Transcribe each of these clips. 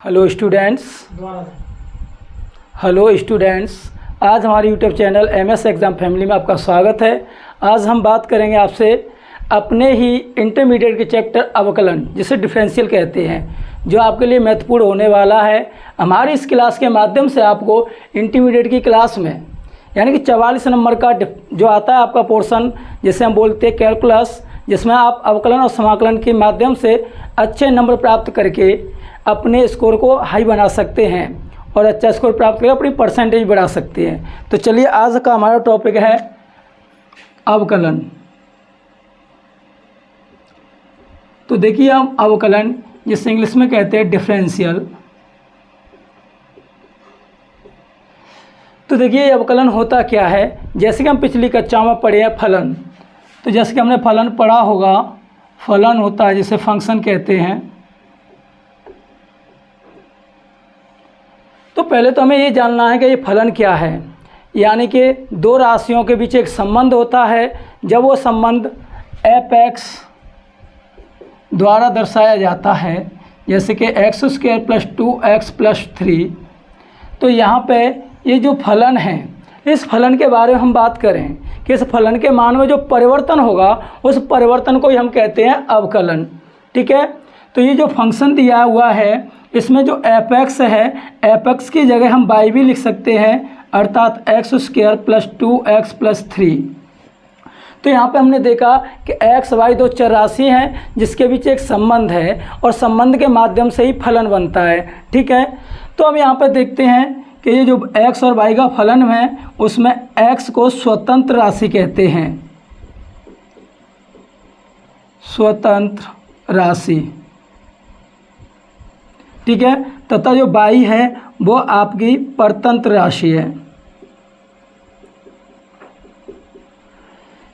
Hello students, आज हमारे YouTube channel MS exam family में आपका स्वागत है। आज हम बात करेंगे आपसे अपने ही इंटरमीडिएट के चैप्टर अवकलन, जिसे डिफरेंशियल कहते हैं, जो आपके लिए महत्वपूर्ण होने वाला है। हमारी इस क्लास के माध्यम से आपको इंटरमीडिएट की क्लास में यानी कि 44 नंबर का जो आता है आपका पोर्शन, जिसे हम बोलते हैं कैलकुलस, जिसमें आप अवकलन और समाकलन के माध्यम से अच्छे नंबर प्राप्त करके अपने स्कोर को हाई बना सकते हैं और अच्छा स्कोर प्राप्त करके अपनी परसेंटेज बढ़ा सकते हैं। तो चलिए, आज का हमारा टॉपिक है अवकलन। तो देखिए, हम अवकलन, जिसे इंग्लिश में कहते हैं डिफरेंशियल। तो देखिए, ये अवकलन होता क्या है। जैसे कि हम पिछली कक्षा में पढ़े हैं फलन। तो जैसे कि हमने फलन पढ़ा होगा, फलन होता है जिसे फंक्शन कहते हैं। तो पहले तो हमें ये जानना है कि ये फलन क्या है। यानी कि दो राशियों के बीच एक संबंध होता है। जब वो संबंध f(x) द्वारा दर्शाया जाता है, जैसे कि x² + 2x + 3, तो यहाँ पे ये जो फलन है, इस फलन के बारे में हम बात करें कि इस फलन के मान में जो परिवर्तन होगा, उस परिवर्तन को ही हम कहते हैं अवकलन। ठीक है। तो ये जो फंक्शन दिया हुआ है, इसमें जो f(x) है, f(x) की जगह हम y भी लिख सकते हैं, अर्थात x² + 2x + 3। तो यहाँ पे हमने देखा कि x, y दो चर राशि हैं जिसके बीच एक संबंध है और संबंध के माध्यम से ही फलन बनता है। ठीक है। तो हम यहाँ पे देखते हैं कि ये जो x और y का फलन है, उसमें x को स्वतंत्र राशि कहते हैं, स्वतंत्र राशि। ठीक है। तथा जो y है वो आपकी परतंत्र राशि है।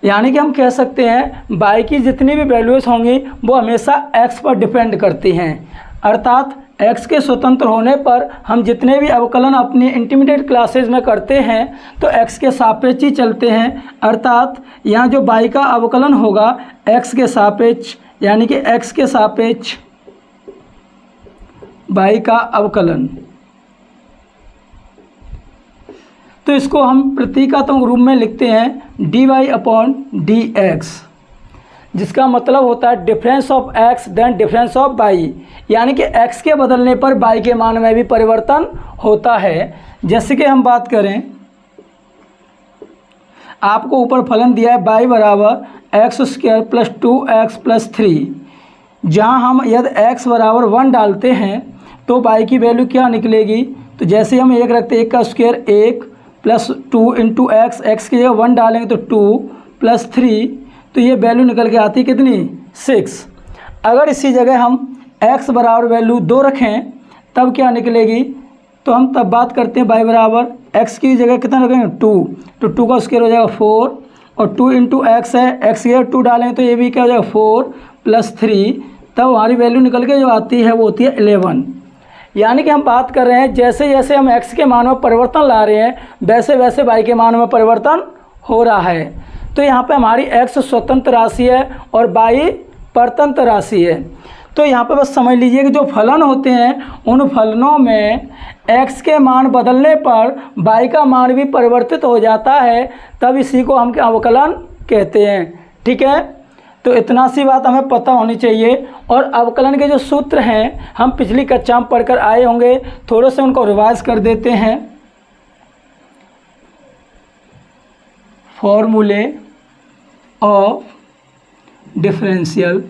यानी कि हम कह सकते हैं y की जितनी भी वैल्यूज होंगी वो हमेशा x पर डिपेंड करती हैं। अर्थात x के स्वतंत्र होने पर हम जितने भी अवकलन अपनी इंटरमीडिएट क्लासेज में करते हैं तो x के सापेक्ष ही चलते हैं। अर्थात यहाँ जो y का अवकलन होगा x के सापेक्ष, यानी कि x के सापेक्ष y का अवकलन। तो इसको हम प्रतीकात्मक रूप में लिखते हैं dy/dx, जिसका मतलब होता है difference of x then difference of y। यानी कि x के बदलने पर y के मान में भी परिवर्तन होता है। जैसे कि हम बात करें, आपको ऊपर फलन दिया है y = x² + 2x + 3। जहाँ हम यदि x = 1 डालते हैं तो y की वैल्यू क्या निकलेगी। तो जैसे हम 1 रखते हैं, 1 का स्क्वायर 1 + 2 × x, x की जगह 1 डालेंगे तो 2 + 3, तो ये वैल्यू निकल के आती है कितनी, 6। अगर इसी जगह हम x बराबर वैल्यू 2 रखें तब क्या निकलेगी। तो हम तब बात करते हैं y बराबर x की जगह कितना रखेंगे, 2, तो 2 का स्क्वायर हो जाएगा 4 और 2 × x है, x की जगह 2 डालेंगे तो ये भी क्या हो जाएगा 4 + 3, तब हमारी वैल्यू निकल के जो आती है वो होती है 11। यानी कि हम बात कर रहे हैं जैसे जैसे हम x के मान में परिवर्तन ला रहे हैं वैसे वैसे y के मान में परिवर्तन हो रहा है। तो यहाँ पे हमारी x स्वतंत्र राशि है और y परतंत्र राशि है। तो यहाँ पे बस समझ लीजिए कि जो फलन होते हैं उन फलनों में x के मान बदलने पर y का मान भी परिवर्तित हो जाता है, तब इसी को हम अवकलन कहते हैं। ठीक है। तो इतना सी बात हमें पता होनी चाहिए। और अवकलन के जो सूत्र हैं हम पिछली कक्षा में पढ़कर आए होंगे, थोड़े से उनको रिवाइज कर देते हैं। फॉर्मूले ऑफ डिफरेंशियल।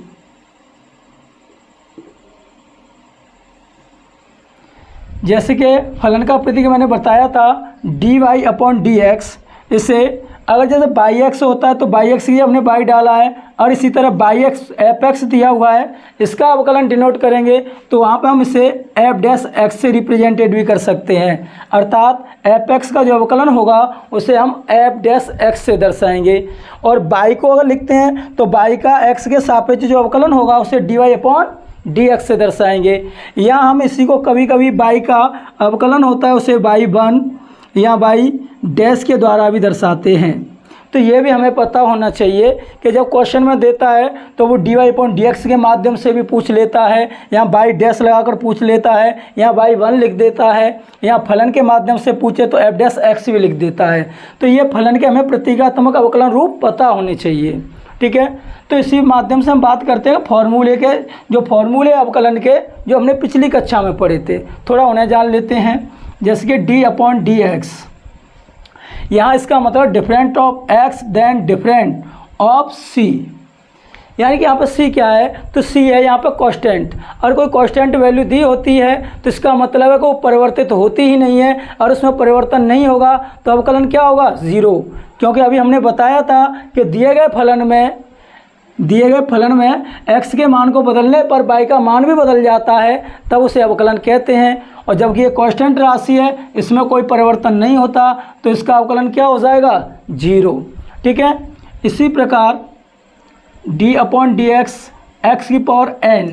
जैसे कि फलन का प्रतीक मैंने बताया था dy/dx। इसे अगर जैसे yx होता है तो yx की हमने y डाला है, और इसी तरह yx f(x) दिया हुआ है, इसका अवकलन डिनोट करेंगे तो वहाँ पे हम इसे f'(x) से रिप्रेजेंटेड भी कर सकते हैं। अर्थात f(x) का जो अवकलन होगा उसे हम f'(x) से दर्शाएंगे। और y को अगर लिखते हैं तो y का x के सापेक्ष जो अवकलन होगा उसे dy/dx से दर्शाएंगे। या हम इसी को कभी कभी y का अवकलन होता है उसे y1 या y' के द्वारा भी दर्शाते हैं। तो ये भी हमें पता होना चाहिए कि जब क्वेश्चन में देता है तो वो dy/dx के माध्यम से भी पूछ लेता है, यहाँ बाई डैश लगाकर पूछ लेता है, यहाँ बाई 1 लिख देता है, यहाँ फलन के माध्यम से पूछे तो f' भी लिख देता है। तो ये फलन के हमें प्रतीकात्मक अवकलन रूप पता होने चाहिए, ठीक है। तो इसी माध्यम से हम बात करते हैं फॉर्मूले के, जो फॉर्मूले अवकलन के जो हमने पिछली कक्षा में पढ़े थे, थोड़ा उन्हें जान लेते हैं। जैसे कि d/dx, यहाँ इसका मतलब different of x then different of c, यानी कि यहाँ पर c क्या है, तो c है यहाँ पर कांस्टेंट। और कोई कांस्टेंट वैल्यू दी होती है तो इसका मतलब है कि वो परिवर्तित होती ही नहीं है, और उसमें परिवर्तन नहीं होगा तो अवकलन क्या होगा, 0। क्योंकि अभी हमने बताया था कि दिए गए फलन में x के मान को बदलने पर y का मान भी बदल जाता है, तब उसे अवकलन कहते हैं। और जबकि ये कांस्टेंट राशि है, इसमें कोई परिवर्तन नहीं होता, तो इसका अवकलन क्या हो जाएगा, 0, ठीक है। इसी प्रकार d/dx x⁴n,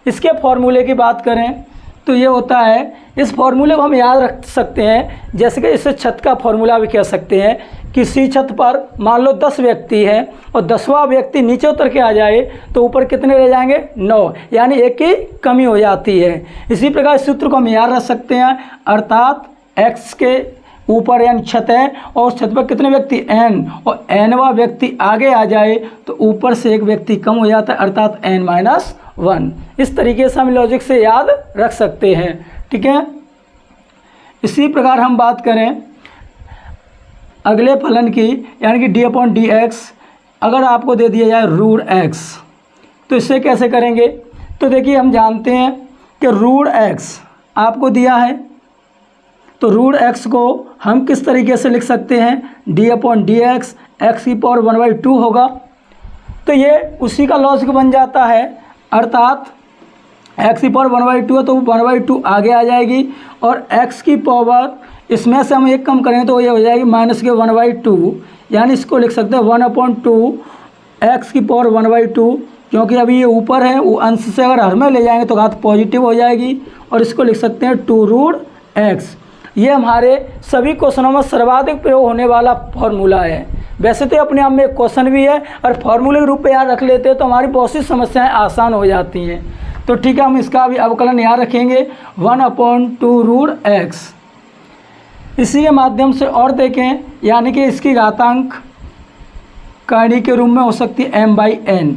इसके फॉर्मूले की बात करें तो ये होता है, इस फॉर्मूले को हम याद रख सकते हैं, जैसे कि इसे छत का फॉर्मूला भी कह सकते हैं। किसी छत पर मान लो 10 व्यक्ति हैं और 10वां व्यक्ति नीचे उतर के आ जाए तो ऊपर कितने रह जाएंगे, 9, यानी 1 की कमी हो जाती है। इसी प्रकार इस सूत्र को हम याद रख सकते हैं, अर्थात x के ऊपर n छत है और उस छत पर कितने व्यक्ति, n, और nवां व्यक्ति आगे आ जाए तो ऊपर से 1 व्यक्ति कम हो जाता है, अर्थात n-1। इस तरीके से हम लॉजिक से याद रख सकते हैं, ठीक है। इसी प्रकार हम बात करें अगले फलन की, यानी कि d/dx, अगर आपको दे दिया जाए √x, तो इससे कैसे करेंगे। तो देखिए हम जानते हैं कि √x आपको दिया है, तो √x को हम किस तरीके से लिख सकते हैं, d/dx x⁴1/2 होगा। तो ये उसी का लॉजिक बन जाता है, अर्थात x⁴1/2 है तो 1/2 आगे आ जाएगी, और x की पावर इसमें से हम 1 कम करेंगे तो ये हो जाएगी -1/2, यानी इसको लिख सकते हैं 1/2 x⁴1/2, क्योंकि अभी ये ऊपर है, वो अंश से अगर हर में ले जाएंगे तो घात पॉजिटिव हो जाएगी, और इसको लिख सकते हैं 2√x। ये हमारे सभी क्वेश्चनों में सर्वाधिक प्रयोग होने वाला फॉर्मूला है। वैसे तो अपने आप में एक क्वेश्चन भी है, और फॉर्मूले के रूप में याद रख लेते हैं तो हमारी बहुत सी समस्याएं आसान हो जाती हैं। तो ठीक है, हम इसका भी अवकलन याद रखेंगे 1/2√x। इसी के माध्यम से और देखें, यानी कि इसकी घातांक कर्ण के रूप में हो सकती है m/n,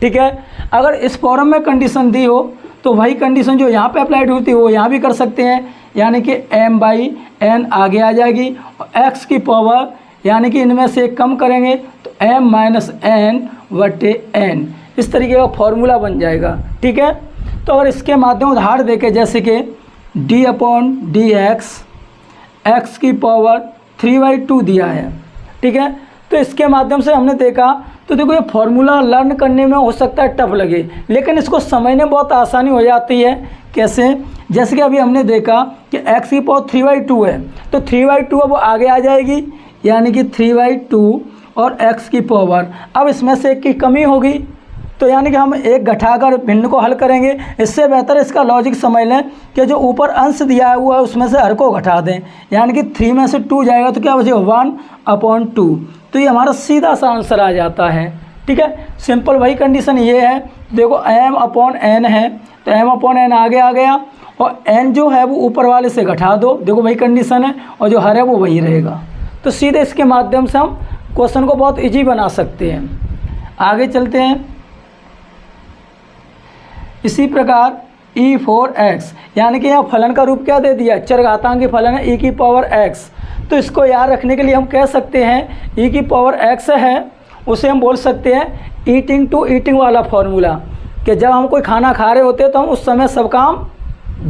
ठीक है। अगर इस फॉर्म में कंडीशन दी हो तो वही कंडीशन जो यहाँ पे अप्लाइड होती है वो यहाँ भी कर सकते हैं, यानी कि m/n आगे आ जाएगी, और x की पावर यानी कि इनमें से एक कम करेंगे तो m-n/n, इस तरीके का फॉर्मूला बन जाएगा, ठीक है। तो अगर इसके माध्यम उदाहरण देखें, जैसे कि d/dx x⁴3/2 दिया है, ठीक है। तो इसके माध्यम से हमने देखा, तो देखो ये फॉर्मूला लर्न करने में हो सकता है टफ लगे, लेकिन इसको समझने में बहुत आसानी हो जाती है। कैसे, जैसे कि अभी हमने देखा कि x⁴3/2 है, तो 3/2 अब वो आगे आ जाएगी, यानी कि 3/2 और x की पावर, अब इसमें से 1 की कमी होगी, तो यानी कि हम 1 घटाकर भिन्न को हल करेंगे। इससे बेहतर इसका लॉजिक समझ लें कि जो ऊपर अंश दिया हुआ है उसमें से हर को घटा दें, यानी कि 3 में से 2 जाएगा तो क्या बचेगा, 1/2। तो ये हमारा सीधा सा आंसर आ जाता है, ठीक है। सिंपल वही कंडीशन ये है, देखो m/n है तो m/n आगे आ गया, और n जो है वो ऊपर वाले से घटा दो, देखो वही कंडीशन है, और जो हर है वो वही रहेगा। तो सीधे इसके माध्यम से हम क्वेश्चन को बहुत ईजी बना सकते हैं। आगे चलते हैं। इसी प्रकार e⁴x, यानी कि यहाँ फलन का रूप क्या दे दिया, चरघातांकी फलन है e⁴x। तो इसको याद रखने के लिए हम कह सकते हैं e⁴x है, उसे हम बोल सकते हैं ईटिंग टू ईटिंग वाला फॉर्मूला, कि जब हम कोई खाना खा रहे होते हैं तो हम उस समय सब काम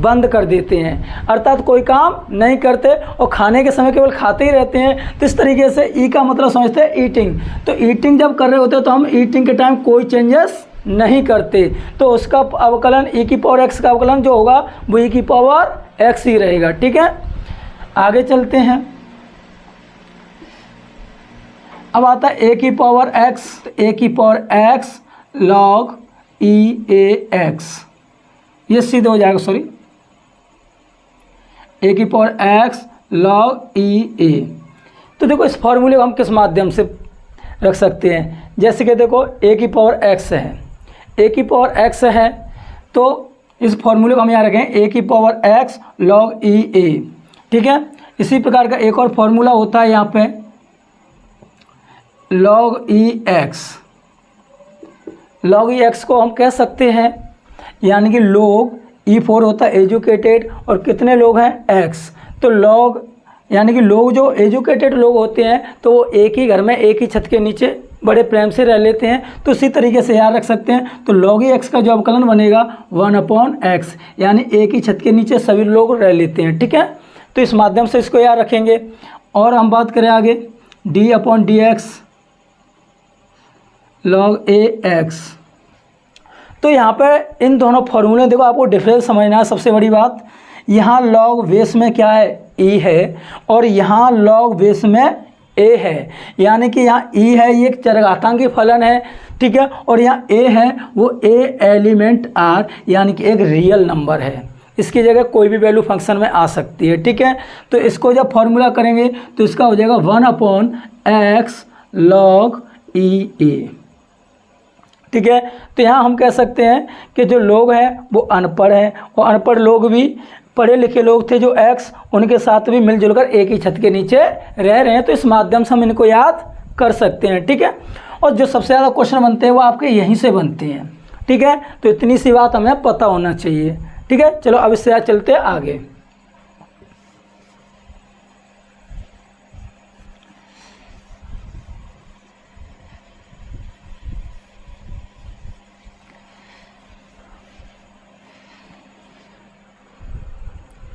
बंद कर देते हैं, अर्थात कोई काम नहीं करते और खाने के समय केवल खाते ही रहते हैं। तो इस तरीके से ई का मतलब समझते हैं ईटिंग। तो ईटिंग जब कर रहे होते हैं तो हम ईटिंग के टाइम कोई चेंजेस नहीं करते, तो उसका अवकलन e⁴x का अवकलन जो होगा वो e⁴x ही रहेगा, ठीक है। आगे चलते हैं। अब आता है a⁴x, a⁴x log e⁴x, ये सीधे हो जाएगा, सॉरी, a⁴x log e⁴, तो देखो इस फॉर्मूले को हम किस माध्यम से रख सकते हैं, जैसे कि देखो a की पावर x है, a की पावर x है, तो इस फॉर्मूले को हम यहाँ रखें a की power x log e a, ठीक है। इसी प्रकार का एक और फॉर्मूला होता है यहाँ पे log e x, log e x को हम कह सकते हैं यानी कि log E4 होता है एजुकेटेड, और कितने लोग हैं x, तो log यानी कि लोग जो एजुकेटेड लोग होते हैं तो वो एक ही घर में एक ही छत के नीचे बड़े प्रेम से रह लेते हैं, तो इसी तरीके से याद रख सकते हैं। तो log e x का जो अवकलन बनेगा 1/x, यानी एक ही छत के नीचे सभी लोग रह लेते हैं, ठीक है। तो इस माध्यम से इसको याद रखेंगे। और हम बात करें आगे d/dx log ax, तो यहाँ पर इन दोनों फॉर्मूले देखो आपको डिफरेंस समझना है। सबसे बड़ी बात, यहाँ log बेस में क्या है e है, और यहाँ log बेस में a है, यानी कि यहाँ e है ये एक चरघातांकी फलन है, ठीक है, और यहाँ a है वो a एलिमेंट r यानी कि एक रियल नंबर है, इसकी जगह कोई भी वैल्यू फंक्शन में आ सकती है, ठीक है। तो इसको जब फॉर्मूला करेंगे तो इसका हो जाएगा 1/x log e a, ठीक है। तो यहाँ हम कह सकते हैं कि जो लोग हैं वो अनपढ़ हैं, और अनपढ़ लोग भी पढ़े लिखे लोग थे जो x, उनके साथ भी मिलजुल कर एक ही छत के नीचे रह रहे हैं, तो इस माध्यम से हम इनको याद कर सकते हैं, ठीक है। और जो सबसे ज़्यादा क्वेश्चन बनते हैं वो आपके यहीं से बनते हैं, ठीक है। तो इतनी सी बात हमें पता होना चाहिए, ठीक है। चलो अब इससे चलते हैं आगे।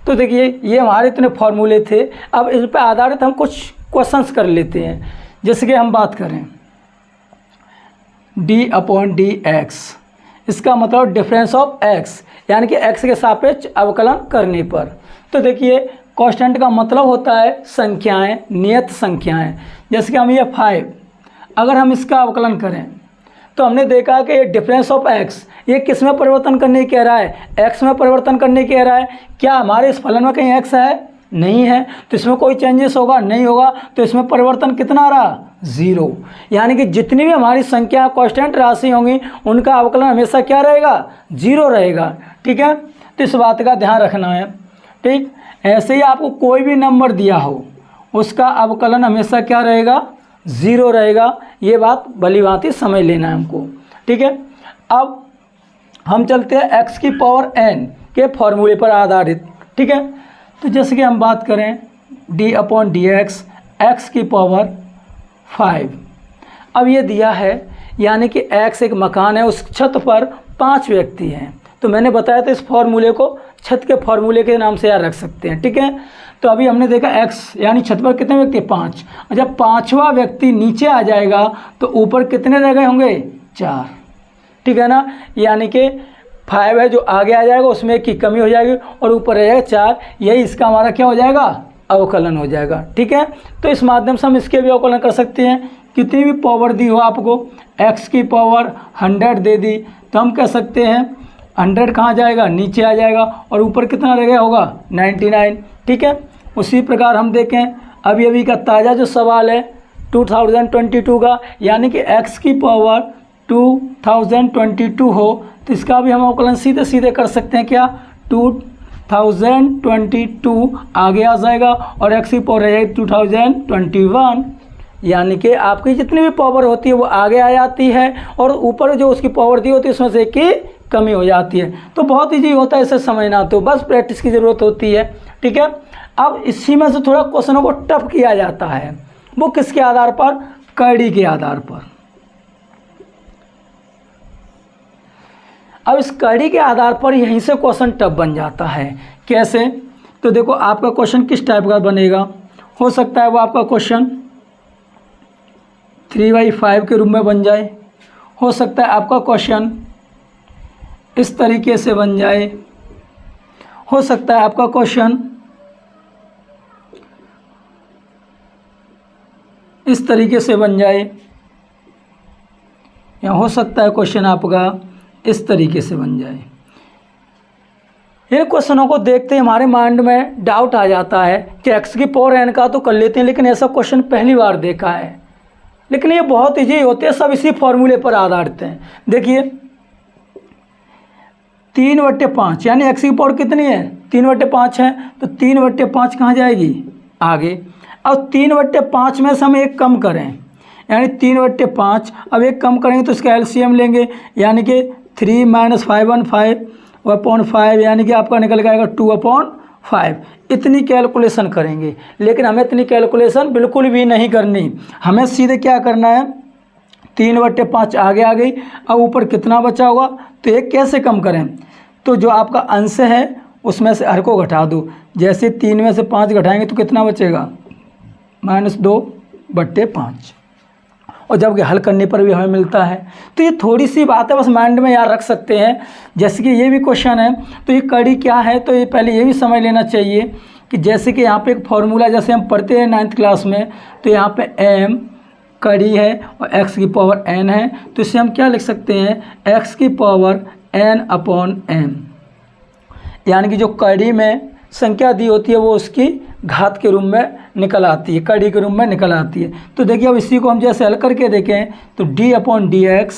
तो देखिए ये हमारे इतने फॉर्मूले थे, अब इस पर आधारित हम कुछ क्वेश्चंस कर लेते हैं। जैसे कि हम बात करें d/dx, इसका मतलब डिफरेंस ऑफ x, यानी कि x के सापेक्ष अवकलन करने पर। तो देखिए कांस्टेंट का मतलब होता है संख्याएं, नियत संख्याएं। जैसे कि हम ये 5, अगर हम इसका अवकलन करें तो हमने देखा कि ये डिफरेंस ऑफ x ये किस में परिवर्तन करने की कह रहा है, x में परिवर्तन करने की कह रहा है। क्या हमारे इस फलन में कहीं x है? नहीं है, तो इसमें कोई चेंजेस होगा? नहीं होगा, तो इसमें परिवर्तन कितना आ रहा? 0। यानी कि जितनी भी हमारी संख्या कांस्टेंट राशि होंगी उनका अवकलन हमेशा क्या रहेगा? 0 रहेगा, ठीक है। तो इस बात का ध्यान रखना है, ठीक। ऐसे ही आपको कोई भी नंबर दिया हो उसका अवकलन हमेशा क्या रहेगा? 0 रहेगा। ये बात भली भांति समझ लेना है हमको, ठीक है। अब हम चलते हैं x की पावर n के फॉर्मूले पर आधारित, ठीक है। तो जैसे कि हम बात करें d/dx x की पावर 5, अब ये दिया है यानी कि x एक मकान है, उस छत पर 5 व्यक्ति हैं। तो मैंने बताया था इस फॉर्मूले को छत के फॉर्मूले के नाम से याद रख सकते हैं, ठीक है। तो अभी हमने देखा x यानी छत पर कितने व्यक्ति? 5। और जब 5वां व्यक्ति नीचे आ जाएगा तो ऊपर कितने रह गए होंगे? 4, ठीक है ना। यानी कि 5 है जो आगे आ जाएगा उसमें 1 की कमी हो जाएगी और ऊपर रह जाएगा 4। यही इसका हमारा क्या हो जाएगा? अवकलन हो जाएगा, ठीक है। तो इस माध्यम से हम इसके भी अवकलन कर सकते हैं। कितनी भी पावर दी हो आपको, x की पावर 100 दे दी तो हम कह सकते हैं 100 कहाँ जाएगा? नीचे आ जाएगा, और ऊपर कितना रह गया होगा? 99, ठीक है। उसी प्रकार हम देखें अभी अभी का ताज़ा जो सवाल है 2022 का, यानी कि x की पावर 2022 हो तो इसका भी हम अवकलन सीधे सीधे कर सकते हैं। क्या? 2022 आगे आ जाएगा और x की पावर है 2021, यानी कि आपकी जितनी भी पावर होती है वो आगे आ जाती है और ऊपर जो उसकी पावर दी होती है उसमें से एक की कमी हो जाती है। तो बहुत ईजी होता है इसे समझना, तो बस प्रैक्टिस की ज़रूरत होती है, ठीक है। अब इसी में से थोड़ा क्वेश्चनों को टफ किया जाता है, वो किसके आधार पर? कड़ी के आधार पर। अब इस कड़ी के आधार पर यहीं से क्वेश्चन टफ बन जाता है। कैसे? तो देखो आपका क्वेश्चन किस टाइप का बनेगा। हो सकता है वो आपका क्वेश्चन 3/5 के रूप में बन जाए, हो सकता है आपका क्वेश्चन इस तरीके से बन जाए, हो सकता है आपका क्वेश्चन इस तरीके से बन जाए, या हो सकता है क्वेश्चन आपका इस तरीके से बन जाए। इन क्वेश्चनों को देखते ही हमारे माइंड में डाउट आ जाता है कि x की पावर n का तो कर लेते हैं, लेकिन ऐसा क्वेश्चन पहली बार देखा है। लेकिन ये बहुत ईजी होते हैं, सब इसी फॉर्मूले पर आधारित हैं। देखिए 3/5 यानी x की पावर कितनी है, 3/5 है, तो 3/5 कहाँ जाएगी आगे। अब 3/5 में से हम एक कम करें, यानी 3/5, अब एक कम करेंगे तो इसका एलसीएम लेंगे, यानी कि 3 - 5/5 यानी कि आपका निकल आएगा 2/5। इतनी कैलकुलेशन करेंगे, लेकिन हमें इतनी कैलकुलेशन बिल्कुल भी नहीं करनी। हमें सीधे क्या करना है, 3/5 आगे आ गई, अब ऊपर कितना बचा होगा, तो एक कैसे कम करें, तो जो आपका अंश है उसमें से हर को घटा दो। जैसे 3 में से 5 घटाएंगे तो कितना बचेगा, -2/5, और जब हल करने पर भी हमें मिलता है। तो ये थोड़ी सी बात है, बस माइंड में याद रख सकते हैं। जैसे कि ये भी क्वेश्चन है, तो ये कड़ी क्या है, तो ये पहले ये भी समझ लेना चाहिए कि जैसे कि यहाँ पे एक फॉर्मूला जैसे हम पढ़ते हैं 9th क्लास में, तो यहाँ पे m कड़ी है और x की पावर n है, तो इससे हम क्या लिख सकते हैं, x की पावर n/m, यानी कि जो कड़ी में संख्या दी होती है वो उसकी घात के रूप में निकल आती है, कड़ी के रूप में निकल आती है। तो देखिए अब इसी को हम जैसे हल करके देखें तो d/dx,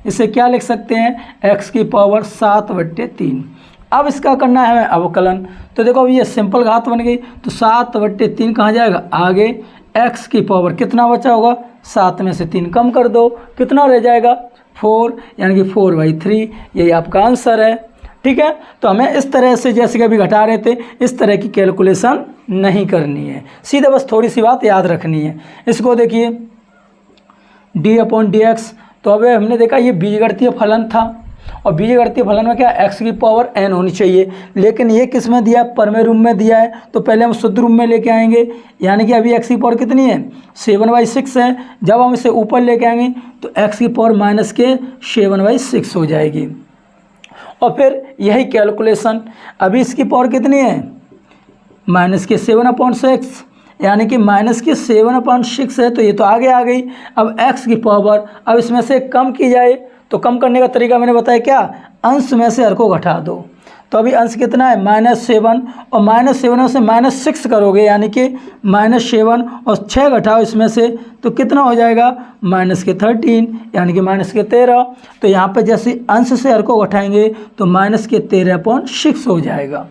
इसे क्या लिख सकते हैं, x की पावर 7/3। अब इसका करना है हमें अवकलन, तो देखो अब ये सिंपल घात बन गई, तो 7/3 कहाँ जाएगा आगे, x की पावर कितना बचा होगा, 7 में से 3 कम कर दो, कितना रह जाएगा 4, यानी कि 4/3, यही आपका आंसर है। ठीक है, तो हमें इस तरह से जैसे कि अभी घटा रहे थे इस तरह की कैलकुलेशन नहीं करनी है, सीधे बस थोड़ी सी बात याद रखनी है। इसको देखिए d/dx, तो अब हमने देखा ये बीजगणितीय फलन था, और बीजगणितीय फलन में क्या x की पावर n होनी चाहिए, लेकिन ये किस में दिया है, परमेय रूप में दिया है, तो पहले हम शुद्ध रूप में लेके आएंगे, यानी कि अभी x की पावर कितनी है 7/6 है, जब हम इसे ऊपर लेके आएंगे तो x की पावर -7/6 हो जाएगी। और फिर यही कैलकुलेशन, अभी इसकी पावर कितनी है -7/6, यानी कि -7/6 है, तो ये तो आगे आ गई। अब x की पावर अब इसमें से कम की जाए, तो कम करने का तरीका मैंने बताया क्या, अंश में से हर को घटा दो। तो अभी अंश कितना है -7, और -7 में से -6 करोगे, यानी कि -7 और 6 घटाओ इसमें से, तो कितना हो जाएगा -13, यानी कि -13। तो यहाँ पे जैसे अंश से हर को घटाएंगे तो -13/6 हो जाएगा।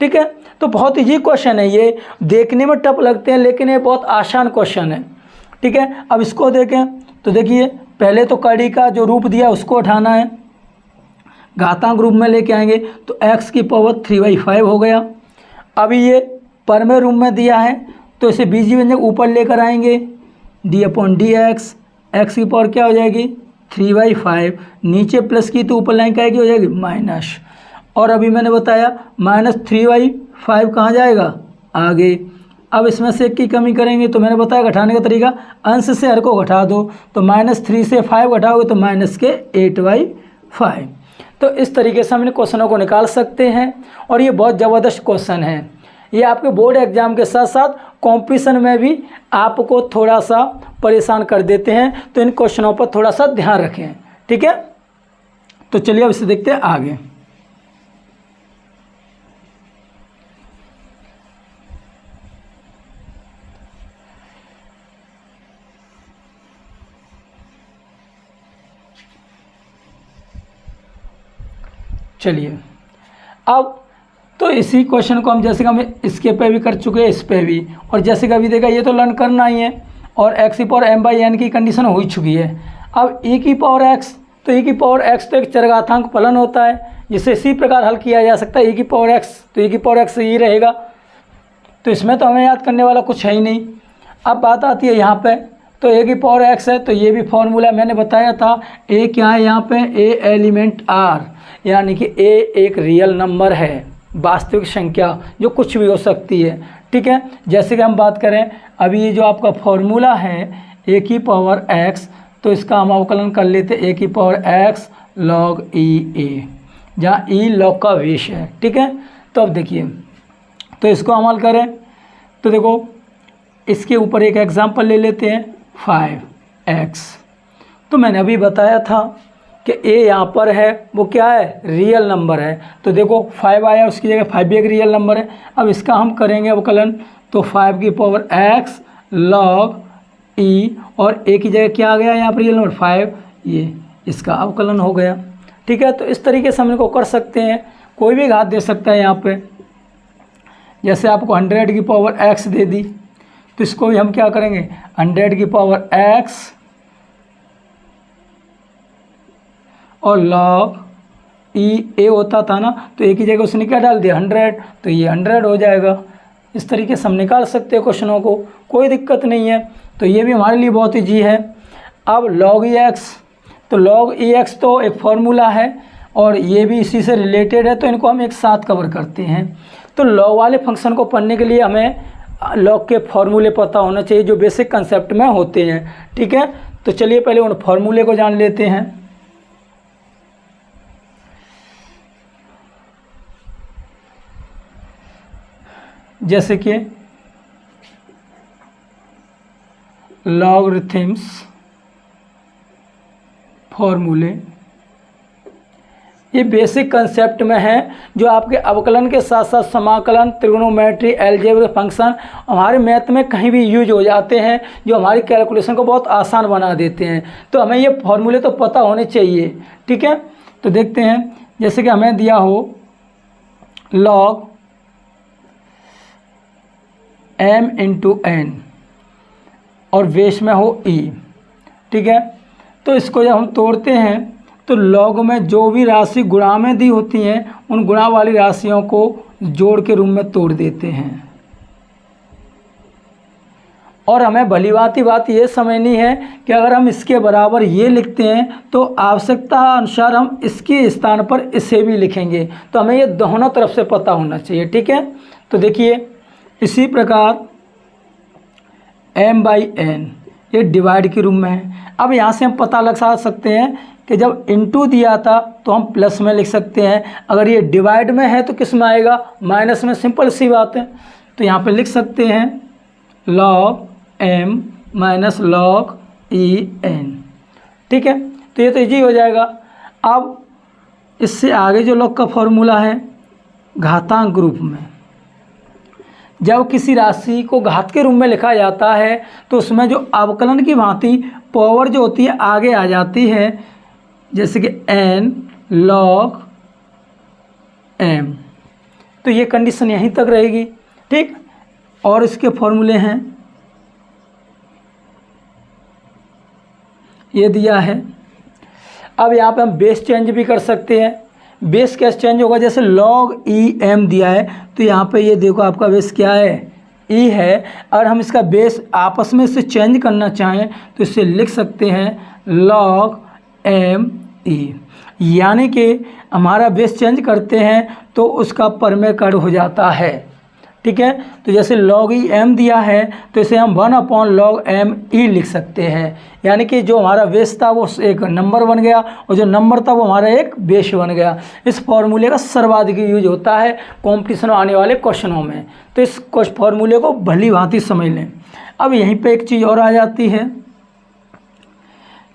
ठीक है, तो बहुत ईजी क्वेश्चन है, ये देखने में टफ लगते हैं लेकिन ये बहुत आसान क्वेश्चन है। ठीक है, अब इसको देखें तो देखिए पहले तो कड़ी का जो रूप दिया उसको उठाना है, घातांक रूप में लेके आएंगे तो x की पावर 3/5 हो गया। अभी ये परमेय रूप में दिया है तो इसे बीजीय व्यंजक ऊपर लेकर आएंगे, d/dx, x की पावर क्या हो जाएगी 3/5, नीचे प्लस की तो ऊपर लाइन क्या हो जाएगी माइनस, और अभी मैंने बताया -3/5 कहाँ जाएगा आगे। अब इसमें से 1 की कमी करेंगे तो मैंने बताया घटाने का तरीका, अंश से हर को घटा दो, तो -3 से 5 घटाओगे तो -8/5। तो इस तरीके से हम इन क्वेश्चनों को निकाल सकते हैं, और ये बहुत ज़बरदस्त क्वेश्चन है। ये आपके बोर्ड एग्जाम के साथ साथ कॉम्पिटिशन में भी आपको थोड़ा सा परेशान कर देते हैं, तो इन क्वेश्चनों पर थोड़ा सा ध्यान रखें। ठीक है, तो चलिए अब इसे देखते हैं आगे। चलिए अब तो इसी क्वेश्चन को हम जैसे कि हम इसके पे भी कर चुके हैं, इस पे भी, और जैसे कि अभी देखा ये तो लर्न करना ही है, और x की पावर m/n की कंडीशन हो ही चुकी है। अब e की पावर x, तो e की पावर x तो एक चरघातांक फलन होता है जिसे इसी प्रकार हल किया जा सकता है, e की पावर x, तो e की पावर x ये रहेगा, तो इसमें तो हमें याद करने वाला कुछ है ही नहीं। अब बात आती है यहाँ पे, तो a की पावर x है, तो ये भी फॉर्मूला मैंने बताया था, a क्या है यहाँ पे, a एलिमेंट r, यानी कि a एक रियल नंबर है, वास्तविक संख्या जो कुछ भी हो सकती है। ठीक है, जैसे कि हम बात करें अभी ये जो आपका फॉर्मूला है a की पावर x, तो इसका हम अवकलन कर लेते a की पावर x log e, जहाँ e लॉग का वेश है। ठीक है, तो अब देखिए, तो इसको अमल करें तो देखो इसके ऊपर एक एग्जांपल ले लेते हैं 5x, तो मैंने अभी बताया था कि ए यहाँ पर है वो क्या है, रियल नंबर है। तो देखो 5 आया, उसकी जगह 5 भी एक रियल नंबर है। अब इसका हम करेंगे अवकलन, तो 5 की पावर x log e, और a की जगह क्या आ गया यहाँ पर रियल नंबर 5, ये इसका अवकलन हो गया। ठीक है, तो इस तरीके से हम इनको कर सकते हैं। कोई भी घात दे सकता है यहाँ पे, जैसे आपको 100 की पावर x दे दी, तो इसको भी हम क्या करेंगे 100 की पावर x और log ई ए होता था ना, तो ए की जगह उसने क्या डाल दिया 100, तो ये 100 हो जाएगा। इस तरीके से हम निकाल सकते हैं क्वेश्चनों को, कोई दिक्कत नहीं है। तो ये भी हमारे लिए बहुत ईजी है। अब log ई एक्स, तो log ई एक्स तो एक फॉर्मूला है और ये भी इसी से रिलेटेड है, तो इनको हम एक साथ कवर करते हैं। तो log वाले फंक्शन को पढ़ने के लिए हमें log के फॉर्मूले पता होना चाहिए जो बेसिक कंसेप्ट में होते हैं। ठीक है, तो चलिए पहले उन फॉर्मूले को जान लेते हैं। जैसे कि लॉगरिथम्स फॉर्मूले, ये बेसिक कंसेप्ट में है जो आपके अवकलन के साथ साथ समाकलन, त्रिगोनोमेट्री, अलजेब्रा फंक्शन हमारे मैथ में कहीं भी यूज हो जाते हैं, जो हमारी कैलकुलेशन को बहुत आसान बना देते हैं। तो हमें ये फॉर्मूले तो पता होने चाहिए। ठीक है, तो देखते हैं, जैसे कि हमें दिया हो log m इंटू एन और बेस में हो e। ठीक है, तो इसको जब हम तोड़ते हैं तो log में जो भी राशि गुणा में दी होती हैं उन गुणा वाली राशियों को जोड़ के रूप में तोड़ देते हैं। और हमें भली भांति बात ये समझनी है कि अगर हम इसके बराबर ये लिखते हैं तो आवश्यकता अनुसार हम इसके स्थान पर इसे भी लिखेंगे। तो हमें ये दोनों तरफ से पता होना चाहिए। ठीक है, तो देखिए इसी प्रकार m/n ये डिवाइड के रूप में है। अब यहाँ से हम पता लगा सकते हैं कि जब इनटू दिया था तो हम प्लस में लिख सकते हैं, अगर ये डिवाइड में है तो किस में आएगा, माइनस में। सिंपल सी बात है। तो यहाँ पे लिख सकते हैं log m minus log e n। ठीक है, तो ये तो इजी हो जाएगा। अब इससे आगे जो log का फॉर्मूला है घातांक रूप में, जब किसी राशि को घात के रूप में लिखा जाता है तो उसमें जो अवकलन की भांति पावर जो होती है आगे आ जाती है, जैसे कि n log m। तो ये कंडीशन यहीं तक रहेगी। ठीक, और इसके फॉर्मूले हैं ये दिया है। अब यहाँ पे हम बेस चेंज भी कर सकते हैं। बेस कैसे चेंज होगा, जैसे log ई m दिया है तो यहाँ पे ये देखो आपका बेस क्या है, e है। अगर हम इसका बेस आपस में से चेंज करना चाहें तो इसे लिख सकते हैं log m e, यानी कि हमारा बेस चेंज करते हैं तो उसका परमेय कड़ हो जाता है। ठीक है, तो जैसे log ई m दिया है तो इसे हम 1/log m e लिख सकते हैं, यानी कि जो हमारा बेस था वो एक नंबर बन गया और जो नंबर था वो हमारा एक बेस बन गया। इस फॉर्मूले का सर्वाधिक यूज होता है कंपटीशन आने वाले क्वेश्चनों में, तो इस फॉर्मूले को भली भांति समझ लें। अब यहीं पे एक चीज़ और आ जाती है,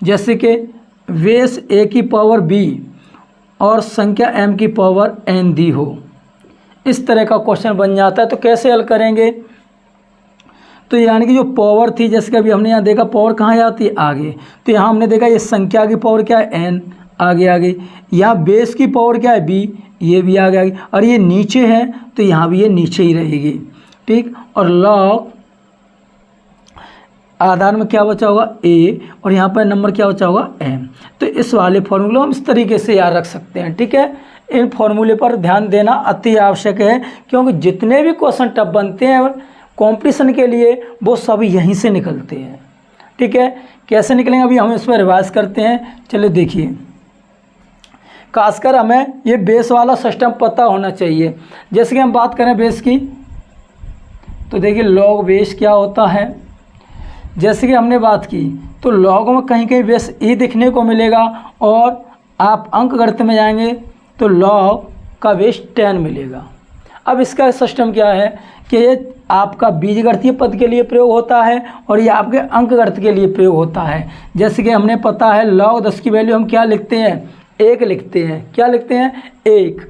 जैसे कि बेस a की पावर b और संख्या m की पावर n दी हो, इस तरह का क्वेश्चन बन जाता है। तो कैसे हल करेंगे, तो यानी कि जो पावर थी, जैसे कि अभी हमने यहाँ देखा पावर कहाँ जाती है आगे, तो यहाँ हमने देखा ये संख्या की पावर क्या है n, आगे आ गई। यहाँ बेस की पावर क्या है b, ये भी आगे आ गई। और ये नीचे है तो यहाँ भी ये नीचे ही रहेगी। ठीक, और log आधार में क्या बचा होगा a और यहाँ पर नंबर क्या बचा होगा m। तो इस वाले फॉर्मूले हम इस तरीके से याद रख सकते हैं। ठीक है, इन फॉर्मूले पर ध्यान देना अति आवश्यक है, क्योंकि जितने भी क्वेश्चन टफ बनते हैं कंपटीशन के लिए वो सभी यहीं से निकलते हैं। ठीक है, कैसे निकलेंगे अभी हम इस पर रिवाइज करते हैं। चलिए देखिए, खासकर हमें ये बेस वाला सिस्टम पता होना चाहिए। जैसे कि हम बात करें बेस की, तो देखिए log बेस क्या होता है। जैसे कि हमने बात की तो log में कहीं कहीं बेस e दिखने को मिलेगा, और आप अंक गणित में जाएंगे तो log का बेस 10 मिलेगा। अब इसका सिस्टम क्या है कि ये आपका बीजगणितीय पद के लिए प्रयोग होता है और ये आपके अंकगणित के लिए प्रयोग होता है। जैसे कि हमने पता है log 10 की वैल्यू हम क्या लिखते हैं, 1 लिखते हैं। क्या लिखते हैं, 1,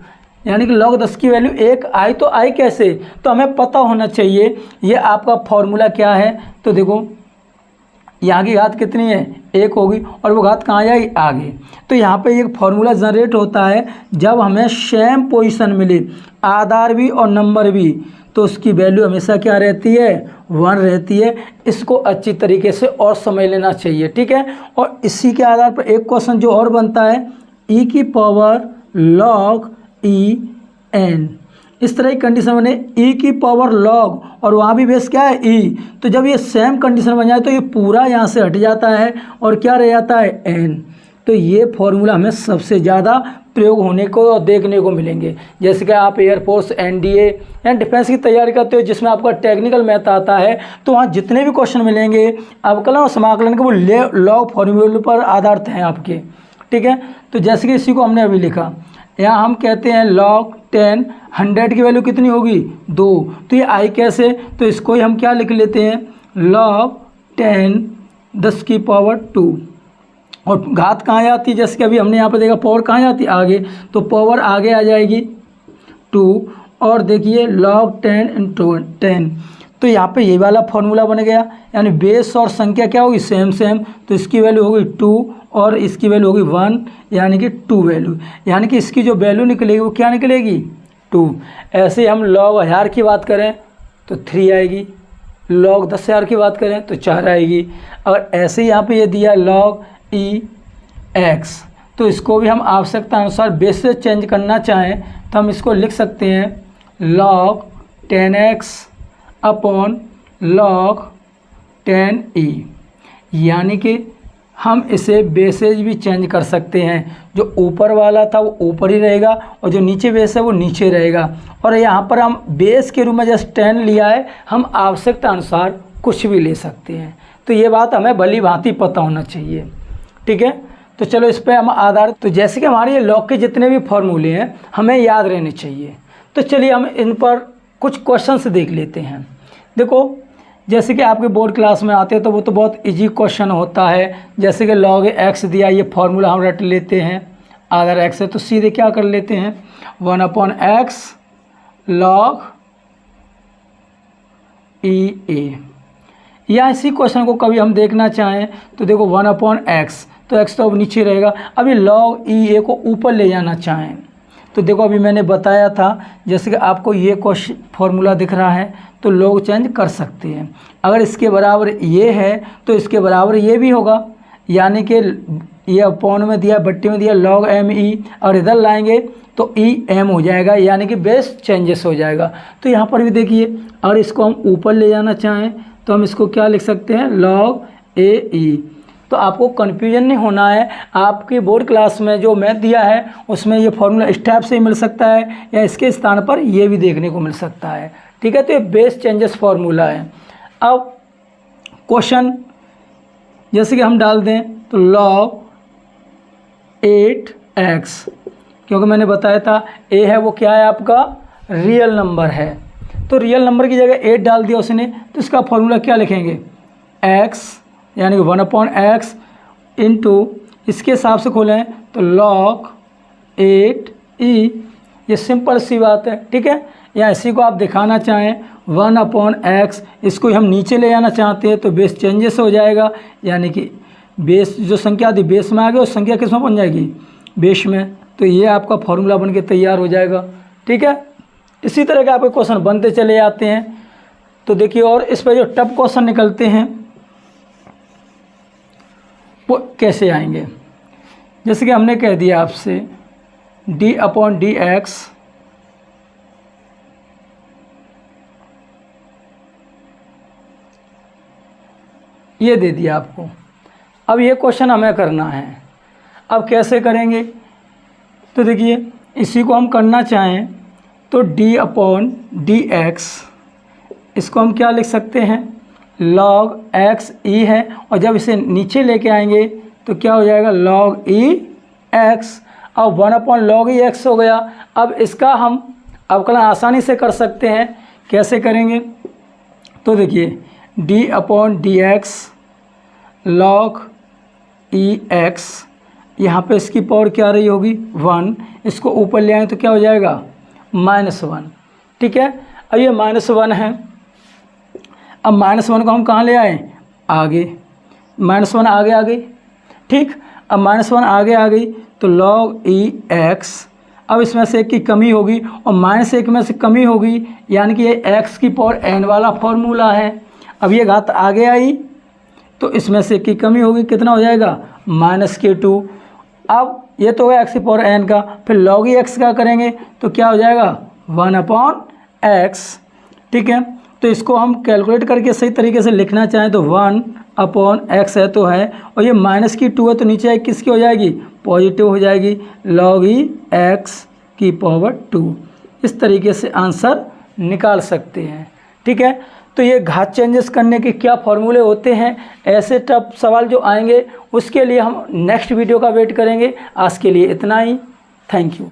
यानी कि log 10 की वैल्यू 1 आई। तो आई कैसे, तो हमें पता होना चाहिए ये आपका फॉर्मूला क्या है। तो देखो यहाँ की घात कितनी है, 1 होगी, और वो घात कहाँ जाएगी, आगे। तो यहाँ पे एक फार्मूला जनरेट होता है जब हमें सेम पोजीशन मिले, आधार भी और नंबर भी, तो उसकी वैल्यू हमेशा क्या रहती है, 1 रहती है। इसको अच्छी तरीके से और समझ लेना चाहिए, ठीक है। और इसी के आधार पर एक क्वेश्चन जो और बनता है, e की पावर log e n, इस तरह की कंडीशन बने, e की पावर log, और वहाँ भी बेस क्या है, e। तो जब ये सेम कंडीशन बन जाए तो ये पूरा यहाँ से हट जाता है और क्या रह जाता है, n। तो ये फॉर्मूला हमें सबसे ज़्यादा प्रयोग होने को और देखने को मिलेंगे। जैसे कि आप एयरफोर्स, एनडीए या डिफेंस की तैयारी करते हो जिसमें आपका टेक्निकल मैथ आता है, तो वहाँ जितने भी क्वेश्चन मिलेंगे अवकलन और समाकलन के वो लॉग फॉर्मूले पर आधारित हैं आपके, ठीक है। तो जैसे कि इसी को हमने अभी लिखा, यहाँ हम कहते हैं log 10 100 की वैल्यू कितनी होगी, 2। तो ये आई कैसे, तो इसको ही हम क्या लिख लेते हैं, log 10 10 की पावर 2, और घात कहाँ जाती है, जैसे कि अभी हमने यहाँ पर देखा पावर कहाँ जाती है, आगे। तो पावर आगे आ जाएगी 2, और देखिए log 10 × 10, तो यहाँ पे ये वाला फॉर्मूला बन गया। यानी बेस और संख्या क्या होगी, सेम सेम, तो इसकी वैल्यू होगी 2 और इसकी वैल्यू होगी 1, यानी कि 2 वैल्यू, यानी कि इसकी जो वैल्यू निकलेगी वो क्या निकलेगी, 2। ऐसे ही हम log 1000 की बात करें तो 3 आएगी, log 10,000 की बात करें तो 4 आएगी। और ऐसे ही यहाँ पे ये दिया log e x, तो इसको भी हम आवश्यकता अनुसार बेस से चेंज करना चाहें तो हम इसको लिख सकते हैं log 10x upon log 10e, यानी कि हम इसे बेसेज भी चेंज कर सकते हैं। जो ऊपर वाला था वो ऊपर ही रहेगा और जो नीचे बेस है वो नीचे रहेगा। और यहाँ पर हम बेस के रूप में जस्ट 10 लिया है, हम आवश्यकता अनुसार कुछ भी ले सकते हैं। तो ये बात हमें भली भांति पता होना चाहिए, ठीक है। तो चलो इस पर हम आधारित, तो जैसे कि हमारे ये लॉग के जितने भी फॉर्मूले हैं हमें याद रहने चाहिए। तो चलिए हम इन पर कुछ क्वेश्चंस देख लेते हैं। देखो जैसे कि आपके बोर्ड क्लास में आते हैं तो वो तो बहुत इजी क्वेश्चन होता है। जैसे कि log x दिया, ये फार्मूला हम रट लेते हैं, आधार x है तो सीधे क्या कर लेते हैं, 1/x log e a। या इसी क्वेश्चन को कभी हम देखना चाहें तो देखो 1/x, तो x तो अब नीचे रहेगा। अभी log e a को ऊपर ले जाना चाहें तो देखो अभी मैंने बताया था, जैसे कि आपको ये क्वेश्चन फॉर्मूला दिख रहा है तो log चेंज कर सकते हैं। अगर इसके बराबर ये है तो इसके बराबर ये भी होगा, यानी कि ये अपॉन में दिया, बट्टी में दिया log m e, और इधर लाएंगे तो e m हो जाएगा, यानी कि बेस चेंजेस हो जाएगा। तो यहाँ पर भी देखिए, अगर इसको हम ऊपर ले जाना चाहें तो हम इसको क्या लिख सकते हैं, log a e। तो आपको कन्फ्यूजन नहीं होना है, आपके बोर्ड क्लास में जो मैथ दिया है उसमें ये फॉर्मूला इस टाइप से ही मिल सकता है या इसके स्थान पर ये भी देखने को मिल सकता है, ठीक है। तो ये बेस चेंजेस फार्मूला है। अब क्वेश्चन जैसे कि हम डाल दें तो log 8x, क्योंकि मैंने बताया था a है वो क्या है, आपका रियल नंबर है, तो रियल नंबर की जगह 8 डाल दिया उसने, तो इसका फॉर्मूला क्या लिखेंगे, x यानी कि 1/x इंटू, इसके हिसाब से खोलें तो log 8e, ये सिंपल सी बात है, ठीक है। या इसी को आप दिखाना चाहें 1/x, इसको हम नीचे ले जाना चाहते हैं तो बेस चेंजेस हो जाएगा, यानी कि बेस जो संख्या थी बेस में आ गई और संख्या किस में बन जाएगी, बेस में। तो ये आपका फॉर्मूला बन के तैयार हो जाएगा, ठीक है। इसी तरह के आपके क्वेश्चन बनते चले जाते हैं। तो देखिए, और इस पर जो टफ क्वेश्चन निकलते हैं वो कैसे आएंगे, जैसे कि हमने कह दिया आपसे d/dx ये दे दिया आपको। अब ये क्वेश्चन हमें करना है, अब कैसे करेंगे, तो देखिए इसी को हम करना चाहें तो d/dx, इसको हम क्या लिख सकते हैं, log x e है, और जब इसे नीचे लेके आएंगे तो क्या हो जाएगा, log e x। अब 1/log e x हो गया। अब इसका हम अवकलन आसानी से कर सकते हैं। कैसे करेंगे? तो देखिए d/dx log EX, यहाँ पे इसकी पावर क्या रही होगी 1, इसको ऊपर ले आएँ तो क्या हो जाएगा -1। ठीक है, अब ये -1 है, अब -1 को हम कहाँ ले आए? आगे, -1 आगे आ गई। ठीक, अब -1 आगे आ गई तो log EX, अब इसमें से एक की कमी होगी और -1 में से कमी होगी, यानी कि ये x की पावर n वाला फॉर्मूला है। अब ये घात आगे आई तो इसमें से एक की कमी होगी, कितना हो जाएगा -k2। अब ये तो है x की पावर n का, फिर log x का करेंगे तो क्या हो जाएगा 1/x। ठीक है, तो इसको हम कैलकुलेट करके सही तरीके से लिखना चाहें तो 1/x है तो है, और ये -2 है तो नीचे एक किसकी हो जाएगी पॉजिटिव हो जाएगी, log x की पावर 2। इस तरीके से आंसर निकाल सकते हैं। ठीक है, तो ये घात चेंजेस करने के क्या फॉर्मूले होते हैं, ऐसे टफ सवाल जो आएंगे उसके लिए हम नेक्स्ट वीडियो का वेट करेंगे। आज के लिए इतना ही, थैंक यू।